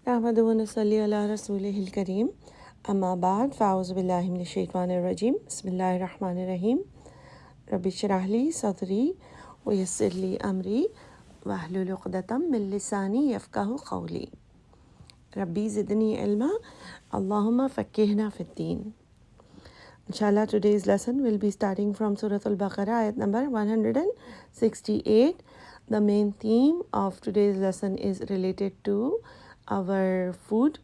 نحمده ونصلي على رسوله الكريم أما بعد فأعوذ بالله من الشيطان الرجيم بسم الله الرحمن الرحيم ربي اشرح لي صدري ويسر لي أمري واحلل عقدة من لساني يفقه قولي ربي زدني علما اللهم فقهنا في الدين. Inshallah, today's lesson will be starting from Surah alBaqarah, ayat number 168. The main theme of today's lesson is related to our food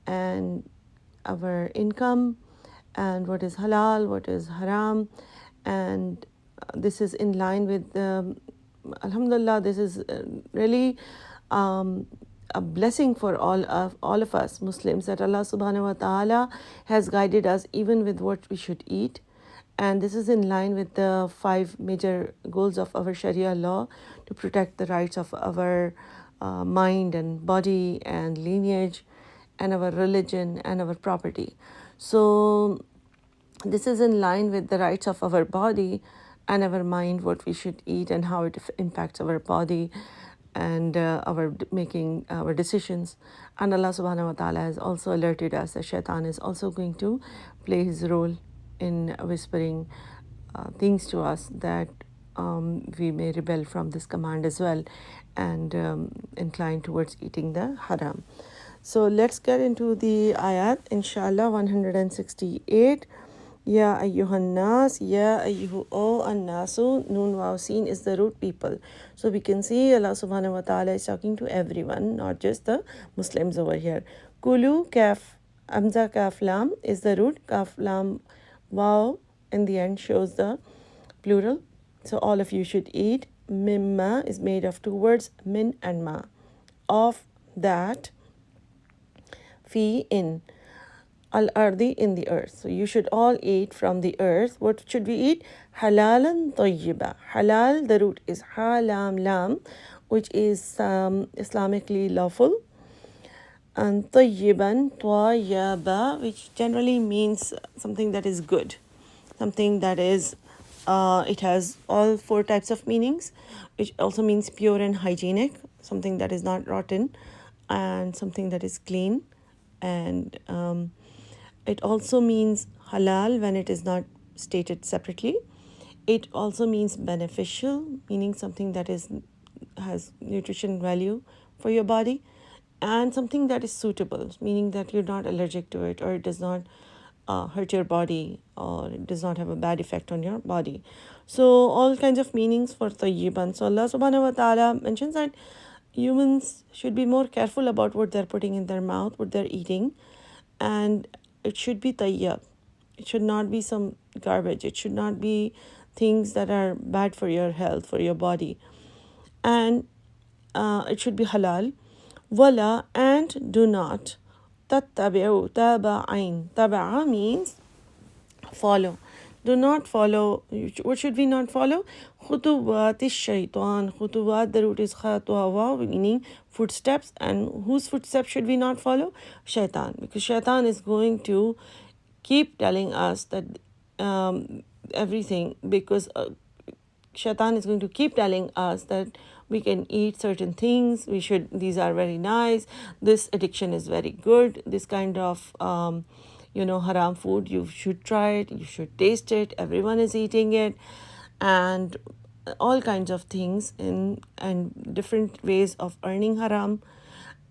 and our income and what is halal, what is haram, and this is in line with alhamdulillah, this is really a blessing for all of us Muslims, that Allah subhanahu wa ta'ala has guided us even with what we should eat. And this is in line with the 5 major goals of our Sharia law to protect the rights of our mind and body and lineage and our religion and our property. So this is in line with the rights of our body and our mind, what we should eat and how it impacts our body and our making our decisions. And Allah subhanahu wa ta'ala has also alerted us that shaitan is also going to play his role in whispering things to us that we may rebel from this command as well and incline towards eating the haram. So let's get into the ayat, inshallah, 168. Ya ayyuhan nas, ya ayyuhu o annasu, nun waw sin is the root people. So we can see Allah subhanahu wa ta'ala is talking to everyone, not just the Muslims over here. Kulu kaf, amza kaf lam is the root, kaf lam waw in the end shows the plural. So all of you should eat. Mimma is made of 2 words, min and ma. Of that, fi in. Al-ardi in the earth. So you should all eat from the earth. What should we eat? Halalan tayyiba. Halal, the root is halam lam, which is Islamically lawful. And tayyiban, tayyaba, which generally means something that is good. Something that is, it has all 4 types of meanings, which also means pure and hygienic. Something that is not rotten and something that is clean. And it also means halal when it is not stated separately. It also means beneficial, meaning something that has nutrition value for your body, and something that is suitable, meaning that you're not allergic to it or it does not hurt your body or it does not have a bad effect on your body. So all kinds of meanings for tayyiban. So Allah subhanahu wa ta'ala mentions that humans should be more careful about what they're putting in their mouth, what they're eating, and it should be tayyab. It should not be some garbage. It should not be things that are bad for your health, for your body. And it should be halal. Wala, and do not. Tattabi'u, taba'ain. Taba'a means follow. Do not follow. What should we not follow? Khutuwat is shaitan. Khutuwat, the root is khatwa, meaning footsteps. And whose footsteps should we not follow? Shaitan. Because shaitan is going to keep telling us that everything, because shaitan is going to keep telling us that we can eat certain things, these are very nice, this addiction is very good, this kind of haram food, you should try it, you should taste it, everyone is eating it, and all kinds of things and different ways of earning haram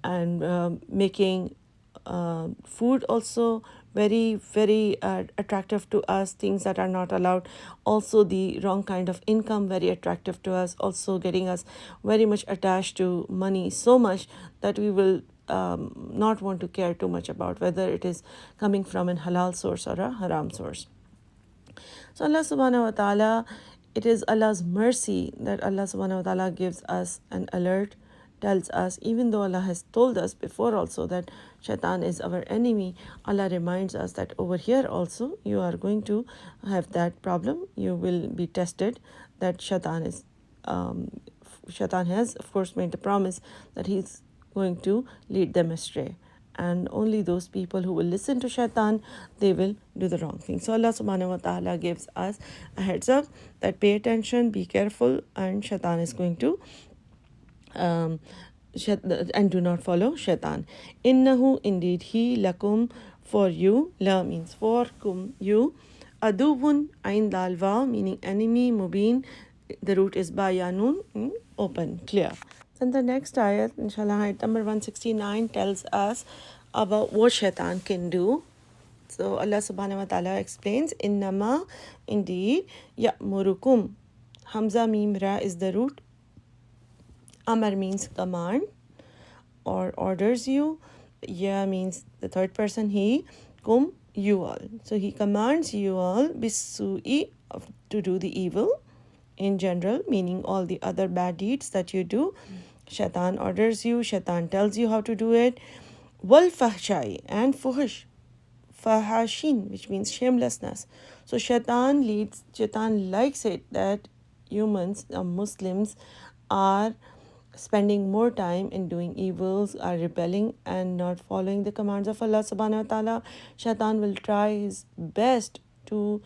and making food also very, very attractive to us, things that are not allowed. Also the wrong kind of income, very attractive to us, also getting us very much attached to money, so much that we will not want to care too much about whether it is coming from a halal source or a haram source. So Allah subhanahu wa ta'ala, it is Allah's mercy that Allah subhanahu wa ta'ala gives us an alert, tells us, even though Allah has told us before also that shaitan is our enemy, Allah reminds us that over here also you are going to have that problem. You will be tested, that shaitan has of course made the promise that he's going to lead them astray. And only those people who will listen to shaitan, they will do the wrong thing. So Allah subhanahu wa ta'ala gives us a heads up that pay attention, be careful, and shaitan is going to and do not follow shaitan. Innahu, indeed he, lakum, for you, la means for, kum, you, adubun, ain dal vav, meaning enemy, mubin, the root is bayanun, open, clear. Then the next ayat, inshallah, ayat number 169 tells us about what shaitan can do. So Allah subhanahu wa ta'ala explains, innama, indeed, ya'murukum. Hamza mim ra is the root. Amar means command or orders you. Ya means the third person, he. Kum, you all. So he commands you all bisu'i, to do the evil in general, meaning all the other bad deeds that you do. Shaitan orders you, shaitan tells you how to do it. Wal fahshai, and fuhush, fahashin, which means shamelessness. So shaitan likes it that humans, Muslims, are spending more time in doing evils, are rebelling and not following the commands of Allah subhanahu wa ta'ala. Shaitan will try his best to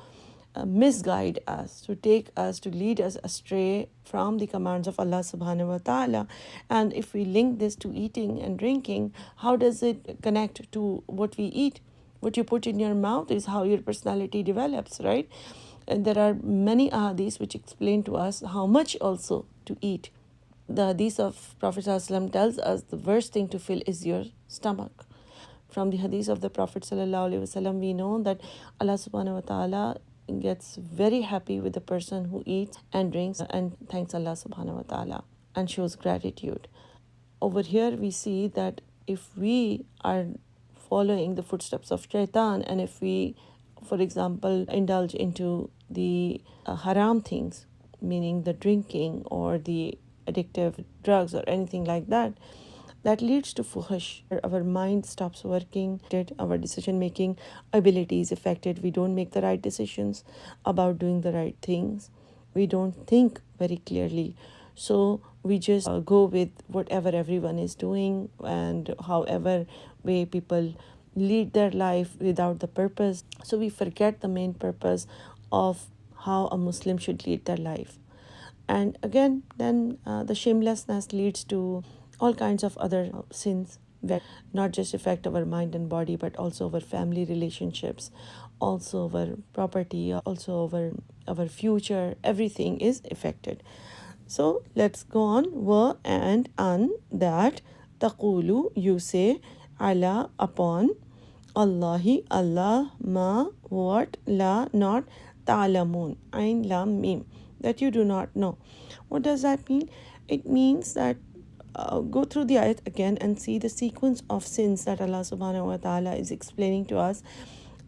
misguide us, to take us, to lead us astray from the commands of Allah subhanahu wa ta'ala. And if we link this to eating and drinking, how does it connect to what we eat? What you put in your mouth is how your personality develops, right? And there are many ahadiths which explain to us how much also to eat. The hadith of Prophet ﷺ tells us the worst thing to fill is your stomach. From the hadith of the Prophet ﷺ, we know that Allah subhanahu wa ta'ala gets very happy with the person who eats and drinks and thanks Allah subhanahu wa ta'ala and shows gratitude. Over here we see that if we are following the footsteps of shaitan, and if we, for example, indulge into the haram things, meaning the drinking or the addictive drugs or anything like that, that leads to fuhush. Our mind stops working, our decision making ability is affected. We don't make the right decisions about doing the right things. We don't think very clearly. So we just go with whatever everyone is doing, and however way people lead their life without the purpose. So we forget the main purpose of how a Muslim should lead their life. And again, then the shamelessness leads to all kinds of other sins that not just affect our mind and body, but also our family relationships, also our property, also our future. Everything is affected. So let's go on. Wa and an, that, taqulu, you say, ala, upon, Allahi, Allah, ma, what, la, not, ta'lamun, ain, lam, mim, that you do not know. What does that mean? It means that go through the ayat again and see the sequence of sins that Allah subhanahu wa ta'ala is explaining to us.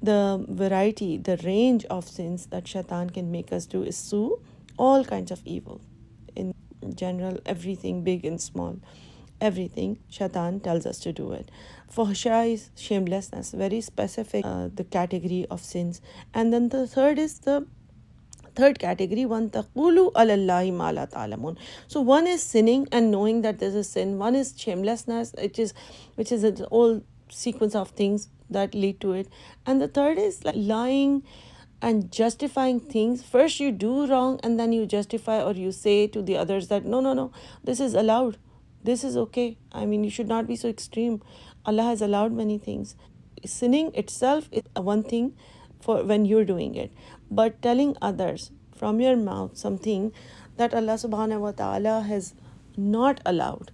The variety, the range of sins that shaitan can make us do is all kinds of evil. In general, everything big and small, everything shaitan tells us to do it. Fuhsha is shamelessness, very specific, the category of sins. And then the third is the third category, one taqulu alallahi ma la ta'lamun. So one is sinning and knowing that there's a sin. One is shamelessness, which is a whole sequence of things that lead to it. And the third is like lying and justifying things. First you do wrong and then you justify, or you say to the others that no, this is allowed, this is okay. I mean, you should not be so extreme. Allah has allowed many things. Sinning itself is one thing for when you're doing it, but telling others from your mouth something that Allah subhanahu wa ta'ala has not allowed,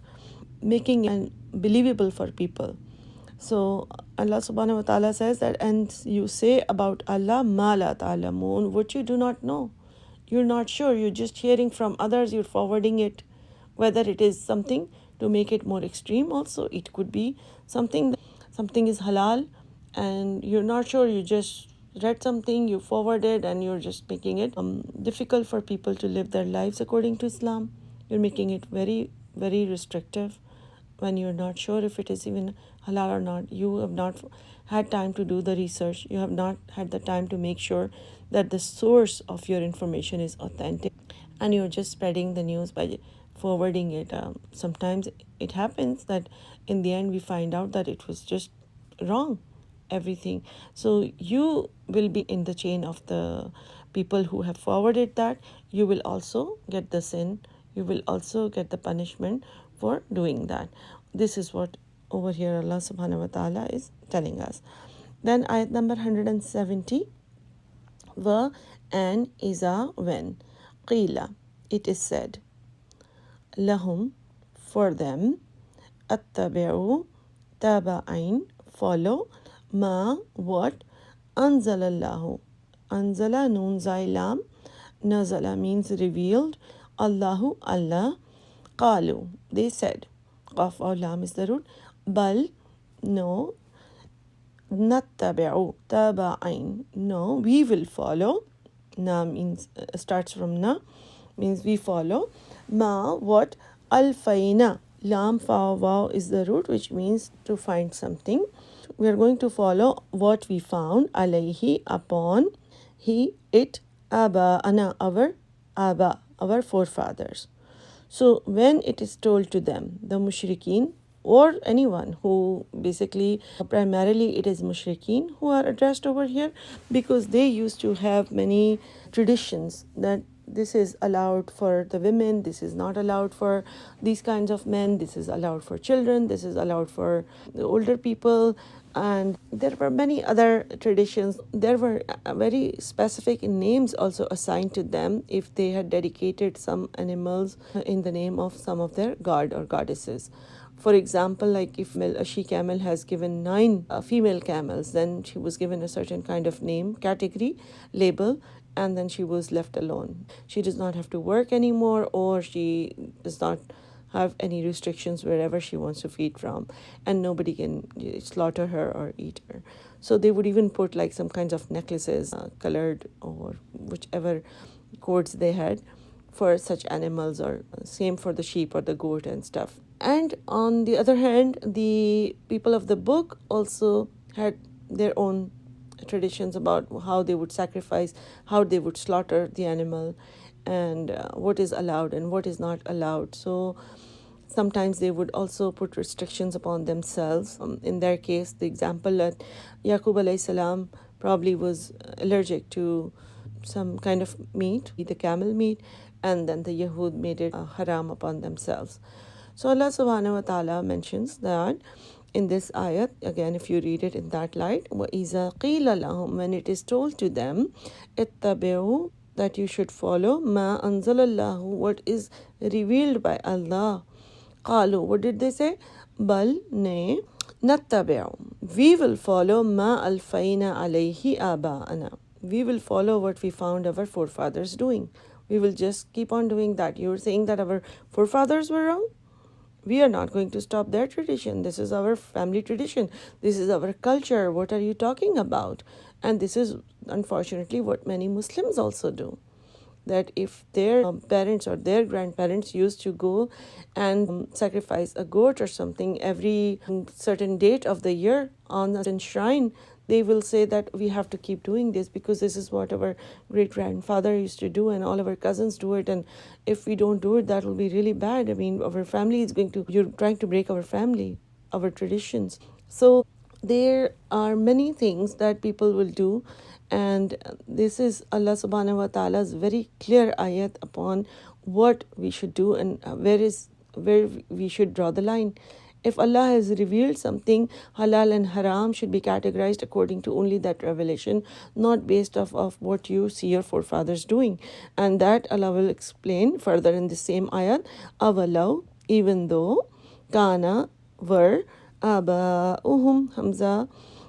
making it believable for people. So Allah subhanahu wa ta'ala says that, and you say about Allah ma la ta'lamun, what you do not know. You're not sure, you're just hearing from others, you're forwarding it, whether it is something to make it more extreme. Also it could be something is halal and you're not sure, you just read something, you forwarded, and you're just making it difficult for people to live their lives according to Islam. You're making it very, very restrictive when you're not sure if it is even halal or not. You have not had time to do the research. You have not had the time to make sure that the source of your information is authentic, and you're just spreading the news by forwarding it. Sometimes it happens that in the end we find out that it was just wrong, everything. So you will be in the chain of the people who have forwarded that. You will also get the sin, you will also get the punishment for doing that. This is what over here Allah subhanahu wa ta'ala is telling us. Then ayat number 170, wa and iza when, qila, it is said, lahum, for them, attabi'u, taba'ain, follow, ma, what, anzalallahu, anzala, nun, zailam, nazala means revealed, allahu, Allah, qalu, they said, qaf or lam is the root, bal, no, nattabi'u, taba'ain, no, we will follow, na means starts from na, means we follow, ma, what, alfaina, lam fa waw is the root, which means to find something. We are going to follow what we found, alayhi, upon, he, it, aba, ana, our forefathers. So when it is told to them, the mushrikeen, or anyone who basically, primarily it is mushrikeen who are addressed over here, because they used to have many traditions that this is allowed for the women, this is not allowed for these kinds of men, this is allowed for children, this is allowed for the older people, and there were many other traditions. There were very specific names also assigned to them if they had dedicated some animals in the name of some of their god or goddesses. For example, like if a she-camel has given 9 female camels, then she was given a certain kind of name, category, label, and then she was left alone. She does not have to work anymore, or she does not have any restrictions wherever she wants to feed from, and nobody can slaughter her or eat her. So they would even put like some kinds of necklaces, colored or whichever codes they had for such animals, or same for the sheep or the goat and stuff. And on the other hand, the people of the book also had their own traditions about how they would sacrifice, how they would slaughter the animal, and what is allowed and what is not allowed. So sometimes they would also put restrictions upon themselves. In their case, the example that Yaqub alayhi salam probably was allergic to some kind of meat, the camel meat, and then the Yahud made it haram upon themselves. So Allah subhanahu wa ta'ala mentions that in this ayat, again if you read it in that light, وَإِذَا قِيلَ لَهُمْ, when it is told to them, اتَّبِعُوا, that you should follow, مَا أَنزَلَ اللَّهُ, what is revealed by Allah. قَالُوا, what did they say? بَلْ, nay, نَتَّبِعُ, we will follow, مَا أَلْفَيْنَا عَلَيْهِ آبَاءَنَا, we will follow what we found our forefathers doing. We will just keep on doing that. You're saying that our forefathers were wrong? We are not going to stop their tradition. This is our family tradition. This is our culture. What are you talking about? And this is unfortunately what many Muslims also do. That if their parents or their grandparents used to go and sacrifice a goat or something every certain date of the year on a certain shrine, they will say that we have to keep doing this because this is what our great-grandfather used to do and all of our cousins do it, and if we don't do it, that will be really bad. I mean, our family is going to, you're trying to break our family, our traditions. So there are many things that people will do, and this is Allah subhanahu wa ta'ala's very clear ayat upon what we should do and where we should draw the line. If Allah has revealed something, halal and haram should be categorized according to only that revelation, not based off of what you see your forefathers doing. And that Allah will explain further in the same ayat. Awalaw, even though, kana, were, aba'uhum, hamza,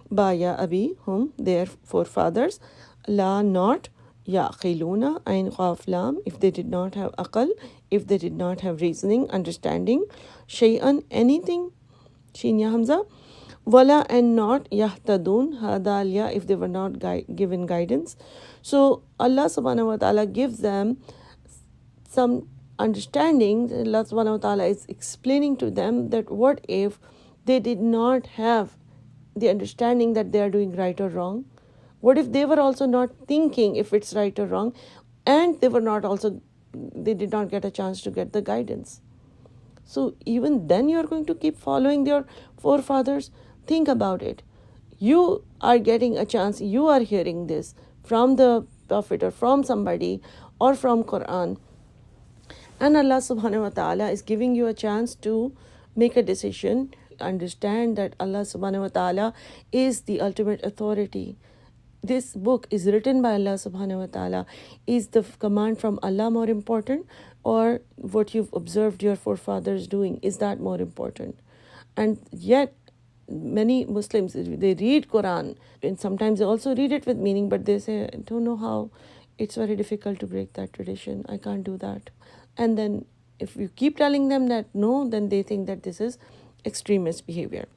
baya abi, hum, their forefathers, la, not, yaqiluna, ain qaf lam, if they did not have aqal, if they did not have reasoning, understanding, shay'an, anything, shin ya hamza, wala, and not, yahtadun, hadalya, if they were not given guidance. So Allah subhanahu wa ta'ala gives them some understanding. Allah subhanahu wa ta'ala is explaining to them that what if they did not have the understanding that they are doing right or wrong? What if they were also not thinking if it's right or wrong, and they did not get a chance to get the guidance? So even then you are going to keep following your forefathers? Think about it. You are getting a chance, you are hearing this from the Prophet or from somebody or from Quran, And Allah subhanahu wa ta'ala is giving you a chance to make a decision. Understand that Allah subhanahu wa ta'ala is the ultimate authority. This book is written by Allah subhanahu wa ta'ala. Is the command from Allah more important, or what you've observed your forefathers doing? Is that more important? And yet many Muslims, they read Quran and sometimes they also read it with meaning, but they say, I don't know how, it's very difficult to break that tradition, I can't do that. And then if you keep telling them that no, then they think that this is extremist behavior.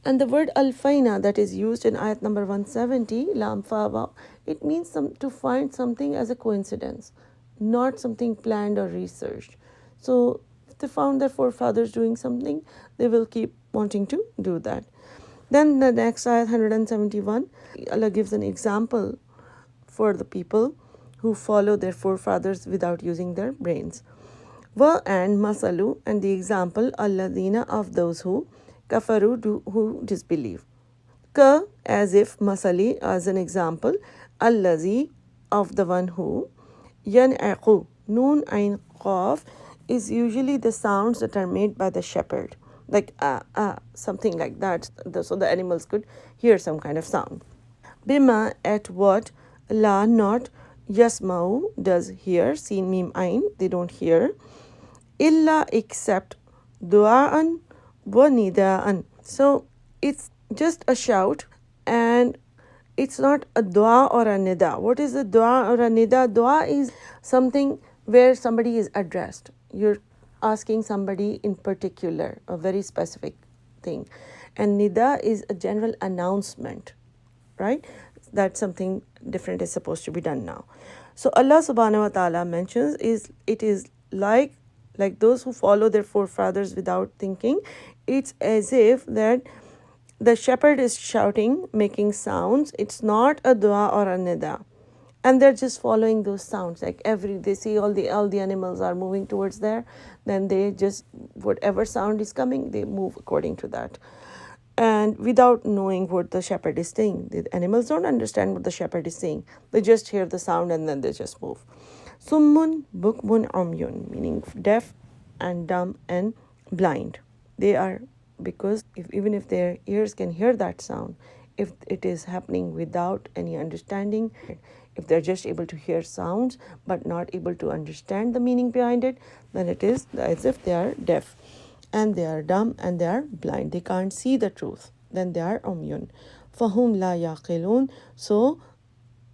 And the word alfaina that is used in ayat number 170, lam fawa, it means to find something as a coincidence, not something planned or researched. So if they found their forefathers doing something, they will keep wanting to do that. Then the next ayat 171, Allah gives an example for the people who follow their forefathers without using their brains. Wa and masalu, and the example alladina, of those who kafaru, who disbelieve. Ka, as if, masali, as an example, allazi, of the one who. Yan'aqu, noon ain qaf, is usually the sounds that are made by the shepherd, like something like that, so the animals could hear some kind of sound. Bima, at what, la, not, yasmau, does hear, sin mim ain, they don't hear, illa, except, du'aan wa nida'an. So it's just a shout, and it's not a dua or a nida. What is a dua or a nida? Dua is something where somebody is addressed. You're asking somebody in particular, a very specific thing. And nida is a general announcement, right? That something different is supposed to be done now. So Allah subhanahu wa ta'ala mentions it is like those who follow their forefathers without thinking. It's as if that the shepherd is shouting, making sounds. It's not a dua or a nida. And they're just following those sounds. Like they see all the animals are moving towards there, then they just, whatever sound is coming, they move according to that. And without knowing what the shepherd is saying. The animals don't understand what the shepherd is saying. They just hear the sound and then they just move. Summun bukmun umyun, meaning deaf and dumb and blind. They are, because even if their ears can hear that sound, if it is happening without any understanding, if they're just able to hear sounds but not able to understand the meaning behind it, then it is as if they are deaf and they are dumb and they are blind. They can't see the truth. Then they are umyun. Fahum la yaqilun. So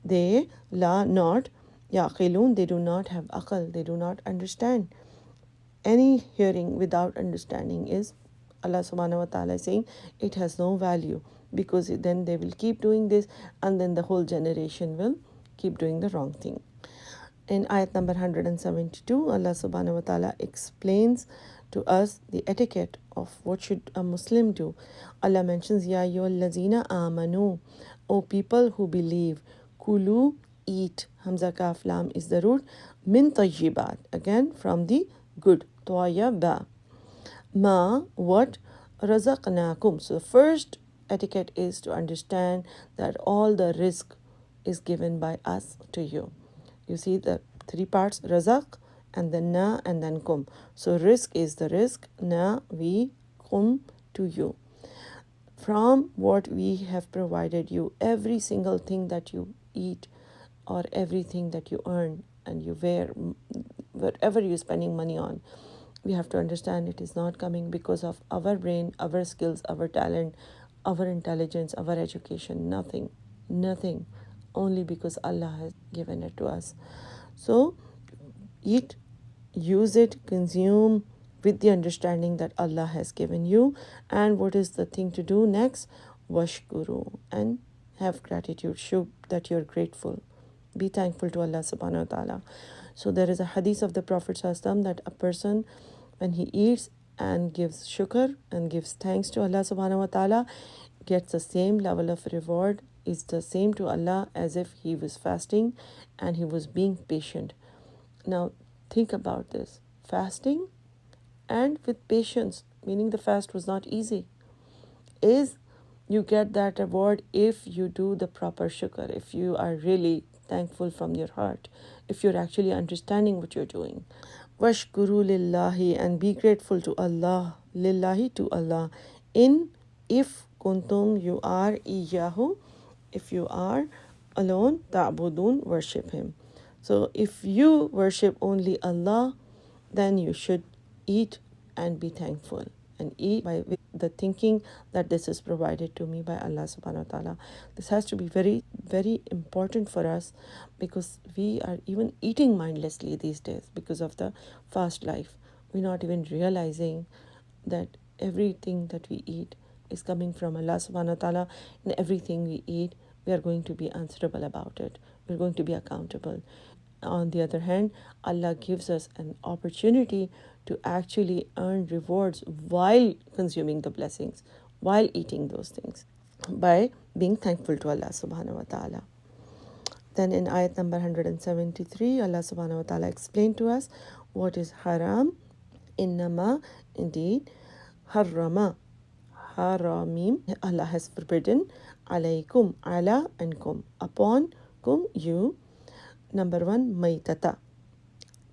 they la not yaqilun. They do not have aqal. They do not understand. Any hearing without understanding is, Allah subhanahu wa ta'ala is saying, it has no value, because then they will keep doing this and then the whole generation will keep doing the wrong thing. In ayat number 172, Allah subhanahu wa ta'ala explains to us the etiquette of what should a Muslim do. Allah mentions, Ya ayyuhallazina amanu, O people who believe, kulu, eat, hamza kaf lam is the root, min tayyibat, again from the good, tayyaba, ma, what, razaqnakum. So the first etiquette is to understand that all the rizq is given by us to you. You see the three parts, razaq, and then na, and then kum. So rizq is the rizq, na, we, kum, to you. From what we have provided you, every single thing that you eat or everything that you earn and you wear, whatever you're spending money on, we have to understand it is not coming because of our brain, our skills, our talent, our intelligence, our education, nothing, only because Allah has given it to us. So eat, use it, consume with the understanding that Allah has given you. And what is the thing to do next? Washkuru, and have gratitude, show that you're grateful. Be thankful to Allah subhanahu wa ta'ala. So there is a hadith of the Prophet ﷺ that a person, when he eats and gives shukr and gives thanks to Allah subhanahu wa ta'ala, gets the same level of reward, is the same to Allah as if he was fasting and he was being patient. Now think about this, fasting and with patience, meaning the fast was not easy, is you get that reward if you do the proper shukr, if you are really thankful from your heart, if you're actually understanding what you're doing. Washkuru lillahi, and be grateful to Allah, lillahi, to Allah, in, if kuntum, you are, iyahu, if you are alone, ta'budun, worship him. So if you worship only Allah, then you should eat and be thankful, and eat by with the thinking that this is provided to me by Allah subhanahu wa ta'ala. This has to be very, very important for us, because we are even eating mindlessly these days because of the fast life. We're not even realizing that everything that we eat is coming from Allah subhanahu wa ta'ala, and everything we eat, we are going to be answerable about it. We're going to be accountable. On the other hand, Allah gives us an opportunity to actually earn rewards while consuming the blessings, while eating those things, by being thankful to Allah subhanahu wa ta'ala. Then in ayat number 173, Allah subhanahu wa ta'ala explained to us what is haram. Innama, indeed, harrama, haramim, Allah has forbidden, alaykum, ala and kum, upon kum, you. Number one, maitata.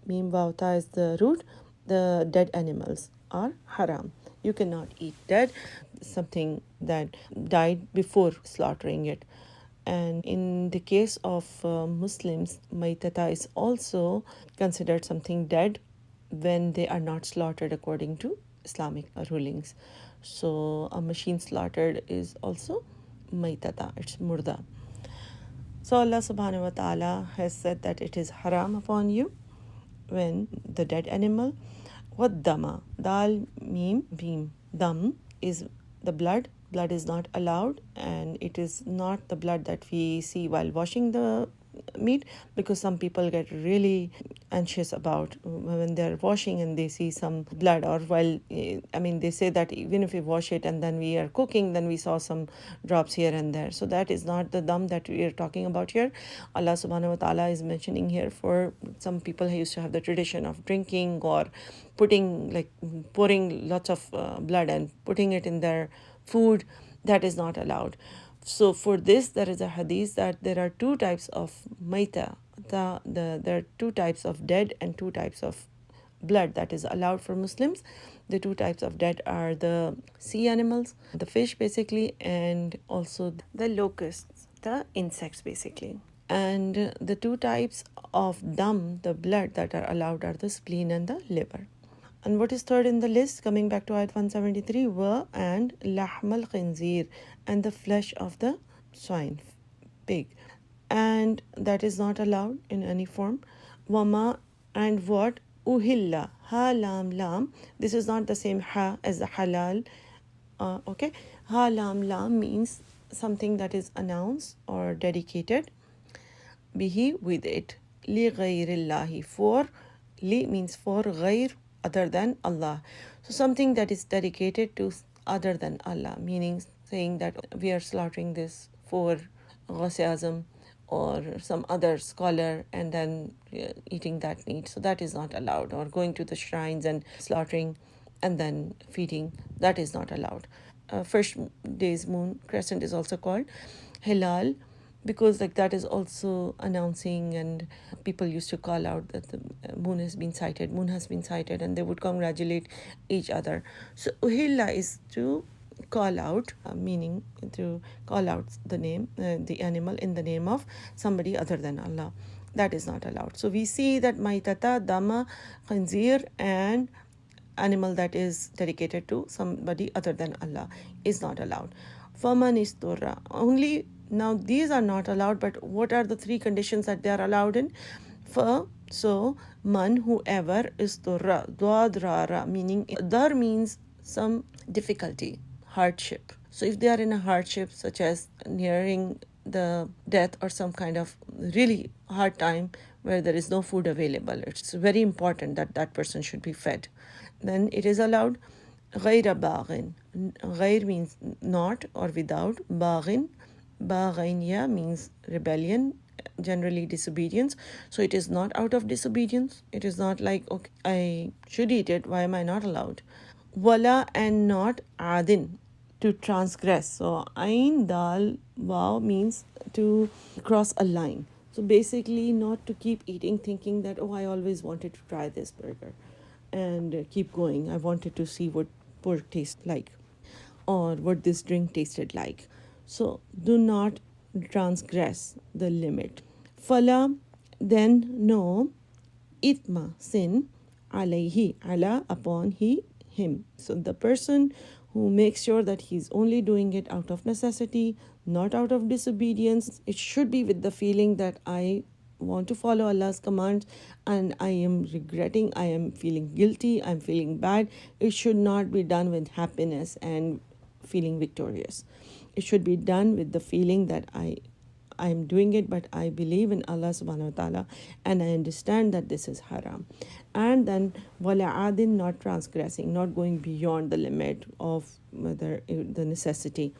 Mim vauta is the root. The dead animals are haram. You cannot eat dead, something that died before slaughtering it. And in the case of Muslims, maitata is also considered something dead when they are not slaughtered according to Islamic rulings. So a machine slaughtered is also maitata, it's murda. So Allah subhanahu wa ta'ala has said that it is haram upon you when the dead animal. What dama? Dal, mim, beam. Dam is the blood. Blood is not allowed, and it is not the blood that we see while washing the meat, because some people get really anxious about when they're washing and they see some blood, or while they say that even if we wash it and then we are cooking, then we saw some drops here and there. So that is not the dam that we are talking about here. Allah subhanahu wa ta'ala is mentioning here, for some people who used to have the tradition of drinking or pouring lots of blood and putting it in their food, that is not allowed. So for this, there is a hadith that there are two types of maita. There are two types of dead and two types of blood that is allowed for Muslims. The two types of dead are the sea animals, the fish basically, and also the locusts, the insects basically. And the two types of dam, the blood that are allowed, are the spleen and the liver. And what is third in the list, coming back to ayat 173, wa and lahm al-khinzir, and the flesh of the swine, pig. And that is not allowed in any form. Wama, and what? Uhilla, ha lam lam. This is not the same ha as the halal. Okay. Ha lam lam means something that is announced or dedicated. Bihi, with it. Li ghayrillahi, for. Li means for, ghayr, other than Allah. So something that is dedicated to other than Allah, meaning saying that we are slaughtering this for Ghazi or some other scholar, and then eating that meat. So that is not allowed. Or going to the shrines and slaughtering and then feeding, that is not allowed. First day's moon crescent is also called Halal, because that is also announcing, and people used to call out that the moon has been sighted, and they would congratulate each other. So uhilla is to call out, meaning to call out the name, the animal in the name of somebody other than Allah. That is not allowed. So we see that maitata, dama, khanzir, and animal that is dedicated to somebody other than Allah is not allowed. Faman isturra, only. Now these are not allowed, but what are the three conditions that they are allowed in? So man, whoever, isturra, dwadrara, meaning dar means some difficulty, hardship. So if they are in a hardship, such as nearing the death or some kind of really hard time where there is no food available, it's very important that that person should be fed, then it is allowed. غير باغٍ. غير means not or without. باغٍ, باغينيا means rebellion, generally disobedience. So it is not out of disobedience. It is not like, okay, I should eat it, why am I not allowed? Wala, and not adin, to transgress. So ain dal waw means to cross a line. So basically, not to keep eating thinking that, oh, I always wanted to try this burger, and keep going. I wanted to see what pork tastes like, or what this drink tasted like. So do not transgress the limit. Fala, then no, itma, sin, alayhi, ala, upon he, him. So the person who makes sure that he's only doing it out of necessity, not out of disobedience, it should be with the feeling that I want to follow Allah's commands and I am regretting, I am feeling guilty, I'm feeling bad. It should not be done with happiness and feeling victorious. It should be done with the feeling that I'm doing it, but I believe in Allah subhanahu wa ta'ala and I understand that this is haram. And then wala adin, not transgressing, not going beyond the limit of whether the necessity.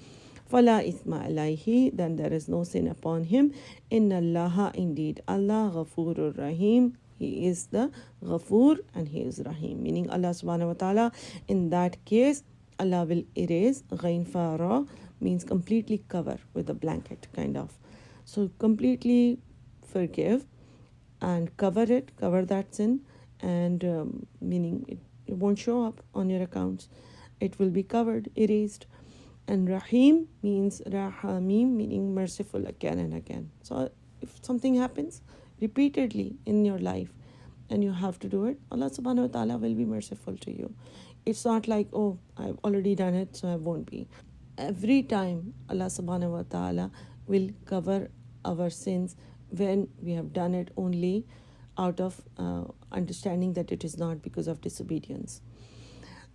Fala ithma alayhi, then there is no sin upon him. Inna Allah, indeed Allah, ghafurur rahim, he is the Ghafoor and he is Rahim, meaning Allah subhanahu wa ta'ala. In that case, Allah will erase. Ghain fara means completely cover with a blanket, kind of. So completely forgive and cover that sin, and meaning it won't show up on your accounts. It will be covered, erased. And Rahim means Rahamim, meaning merciful again and again. So if something happens repeatedly in your life and you have to do it, Allah subhanahu wa ta'ala will be merciful to you. It's not like, oh, I've already done it, so I won't be. Every time Allah subhanahu wa ta'ala will cover our sins when we have done it only out of understanding that it is not because of disobedience.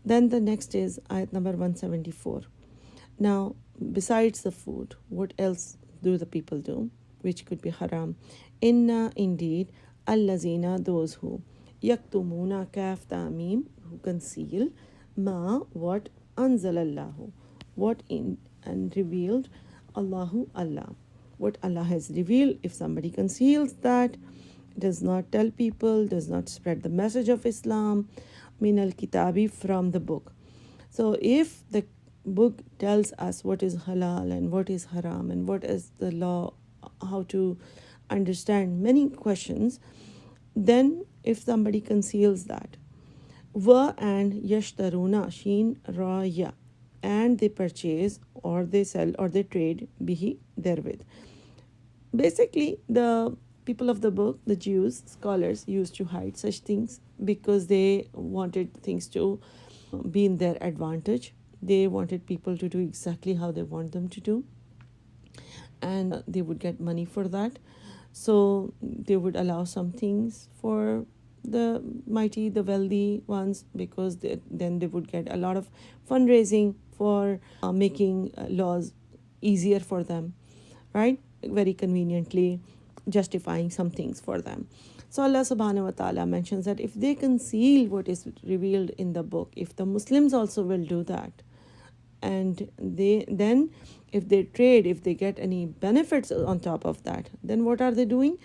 Then the next is ayat number 174. Now, besides the food, what else do the people do, which could be haram? Inna, indeed, allazina, those who, yaktumuna, kaf ta'mim, who conceal, ma, what, anzalallahu, what in and revealed, Allahu, Allah. What Allah has revealed, if somebody conceals that, does not tell people, does not spread the message of Islam, min al-kitabi, from the book. So if the book tells us what is halal and what is haram and what is the law, how to understand many questions, then if somebody conceals that, wa and yashtaruna, sheen ra ya, and they purchase or they sell or they trade bihi, therewith. Basically, the people of the book, the Jews, scholars, used to hide such things because they wanted things to be in their advantage. They wanted people to do exactly how they want them to do, and they would get money for that. So they would allow some things for the mighty, the wealthy ones, because then they would get a lot of fundraising for making laws easier for them, right? Very conveniently justifying some things for them. So Allah subhanahu wa ta'ala mentions that if they conceal what is revealed in the book, if the Muslims also will do that, and then if they trade, if they get any benefits on top of that, then what are they doing?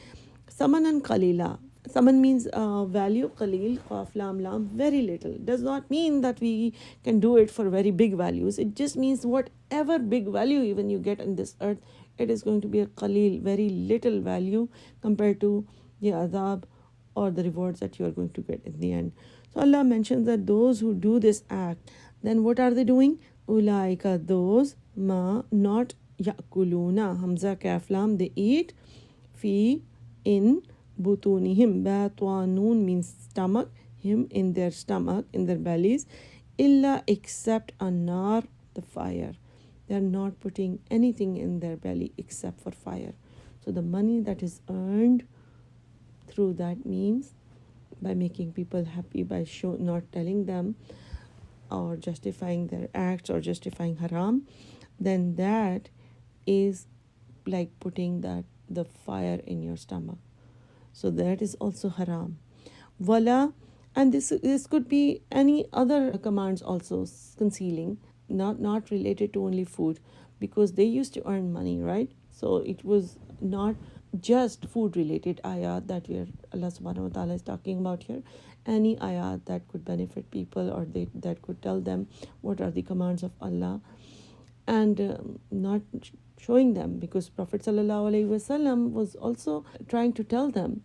Samanan qalila. Saman means value, qalil, qaf, lam, lam, very little. Does not mean that we can do it for very big values. It just means whatever big value even you get in this earth, it is going to be a qalil, very little value compared to the adab or the rewards that you are going to get in the end. So Allah mentions that those who do this act, then what are they doing? Ulaika, those, ma, not yakuluna, hamza, kaf, lam, they eat, fi, in, butunihim, batwanun means stomach, him, in their stomach, in their bellies, illa, except anar, the fire. They are not putting anything in their belly except for fire. So the money that is earned through that means, by making people happy, by not telling them or justifying their acts or justifying haram, then that is like putting the fire in your stomach. So that is also haram. Wala, and this could be any other commands also, concealing, not related to only food, because they used to earn money, right? So it was not just food related ayat that Allah subhanahu wa ta'ala is talking about here. Any ayat that could benefit people, or that could tell them what are the commands of Allah, and not showing them, because Prophet ﷺ was also trying to tell them,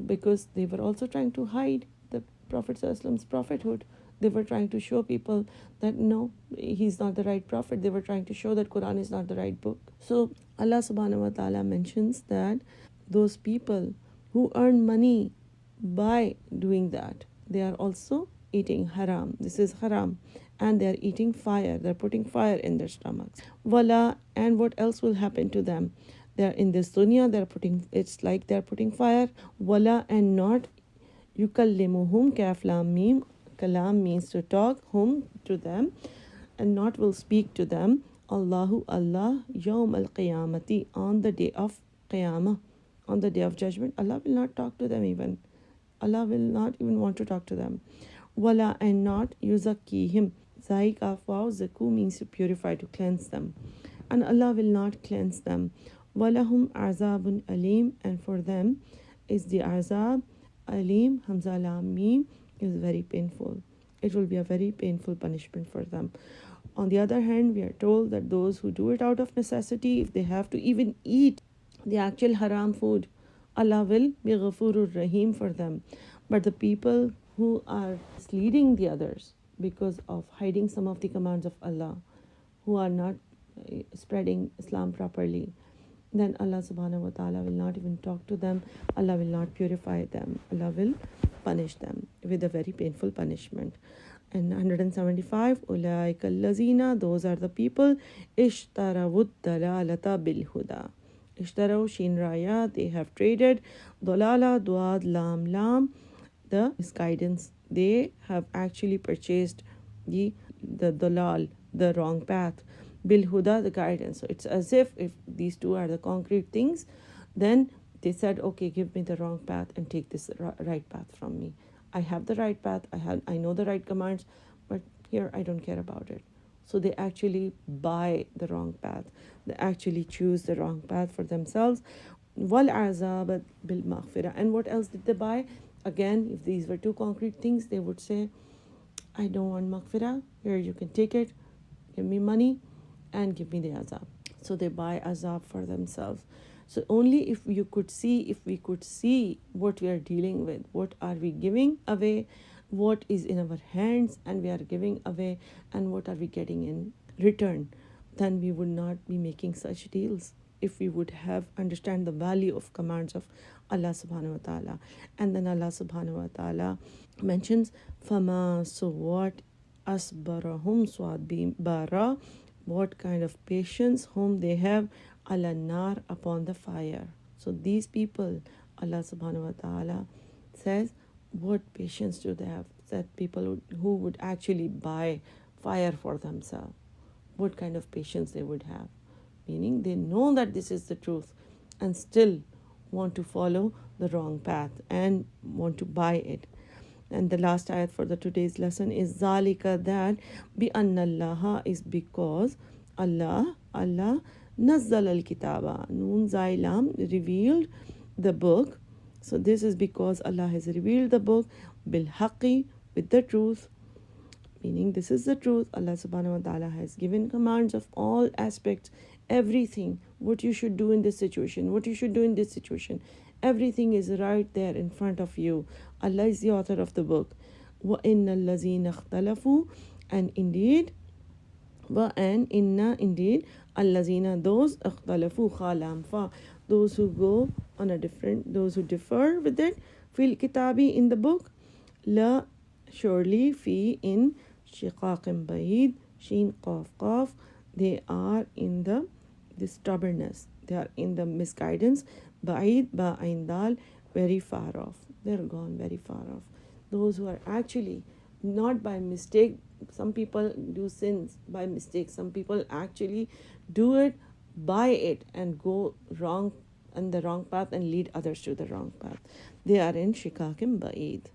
because they were also trying to hide the Prophet ﷺ's prophethood. They were trying to show people that no, he's not the right prophet. They were trying to show that Quran is not the right book. So Allah subhanahu wa ta'ala mentions that those people who earn money by doing that, they are also eating haram. This is haram. And they are eating fire. They're putting fire in their stomachs. Wala, and what else will happen to them? They're in this dunya, it's like they're putting fire. Wala, and not yukallimuhum, kaf lam mim. Kalam means to talk, hum, to them, and not will speak to them. Allahu, Allah, yawm al-qiyamati, on the day of qiyamah, on the day of judgment. Allah will not talk to them even. Allah will not even want to talk to them. Wala, and not yuzakkihim. Zaik of wow, zaku means to purify, to cleanse them. And Allah will not cleanse them. Walahum azabun alim, and for them is the azab alim, hamza lam mim, is very painful. It will be a very painful punishment for them. On the other hand, we are told that those who do it out of necessity, if they have to even eat the actual haram food, Allah will be Ghafurur Rahim for them. But the people who are misleading the others because of hiding some of the commands of Allah, who are not spreading Islam properly, then Allah subhanahu wa ta'ala will not even talk to them. Allah will not purify them. Allah will punish them with a very painful punishment. And 175, Ulaika allazina, those are the people, ishtarawud dalalata bil huda. Ishtaraw, shin raya, they have traded, dolala, duad, lam, lam, the misguidance. They have actually purchased the dalal, the wrong path, bil huda, the guidance. So it's as if these two are the concrete things, then they said, okay, give me the wrong path and take this right path from me. I have the right path, I know the right commands, but here I don't care about it. So they actually buy the wrong path. They actually choose the wrong path for themselves. Wal azab bil maghfirah. And what else did they buy? Again, if these were two concrete things, they would say, I don't want maghfirah. Here you can take it. Give me money and give me the azab. So they buy azab for themselves. So only if we could see what we are dealing with, what are we giving away, what is in our hands and we are giving away, and what are we getting in return, then we would not be making such deals. If we would have understand the value of commands of Allah subhanahu wa ta'ala. And then Allah subhanahu wa ta'ala mentions, Fama, so what, asbarahum swad bara, what kind of patience whom they have, ala nar, upon the fire. So these people, Allah subhanahu wa ta'ala says, what patience do they have? That people who would actually buy fire for themselves, what kind of patience they would have. Meaning they know that this is the truth and still want to follow the wrong path and want to buy it. And the last ayat for the today's lesson is Zalika, that bi annallaha, is because Allah nazzal al-kitaba, nun zailam, revealed the book. So this is because Allah has revealed the book bil haqqi, with the truth, meaning this is the truth. Allah subhanahu wa ta'ala has given commands of all aspects, everything, what you should do in this situation, what you should do in this situation, everything is right there in front of you. Allah is the author of the book. Wa inna allazina ikhtalafu, and indeed, wa and inna, indeed, allazina, those, ikhtalafu, khalam fa, those who go on a different, those who differ with it, fil kitabi, in the book, la, surely, fi, in, shiqaqim ba'id, sheen qaf qaf, they are in the stubbornness, they are in the misguidance, ba'id, ba'ain dal, very far off, they're gone very far off. Those who are actually not by mistake, some people do sins by mistake, some people actually do it by it and go wrong, on the wrong path, and lead others to the wrong path. They are in shikakim ba'id.